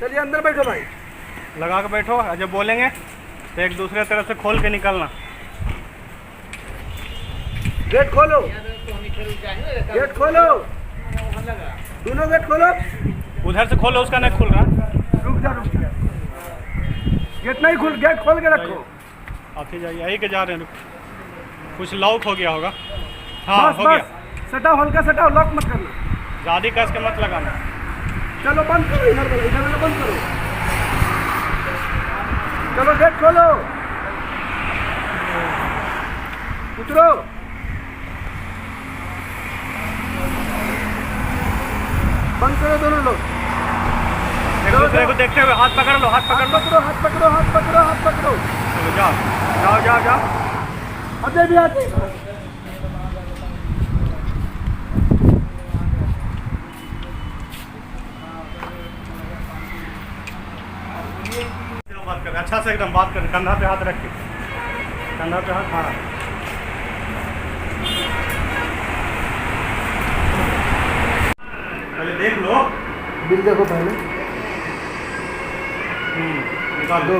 चलिए अंदर बैठो भाई। लगा के बैठो, जब बोलेंगे तो एक दूसरे तरफ से खोल के निकलना। गेट खोलो, गेट खोलो, दोनों गेट खोलो। उधर से खोलो, उसका नहीं खुल रहा। रुक जा, रुक जा, गेट नहीं खुल, गेट खोल के रखो। आप ही जाइए, यही के जा रहे हैं। कुछ लॉक हो गया होगा। हाँ बस हो गया। बस सटाओ, हल्का सटाओ, लॉक मत करना। ज़्यादा कस के मत लगाना। चलो बंद करो, इधर वाला, इधर वाला बंद करो। चलो गेट खोलो, उतरो। बंद करो दोनों लोग। एक दूसरे को देखते हुए हाथ पकड़ लो, हाथ पकड़ लो। हाथ पकड़ो, हाथ पकड़ो, हाथ पकड़ो। चलो जाओ जाओ जाओ जाओ। अजय भी आते। बात कर, अच्छा से एकदम बात कर, कंधा पे हाथ रख के, कंधा पे हाथ। हाँ पहले देख लो, बिल देखो पहले। निकाल दो। दो।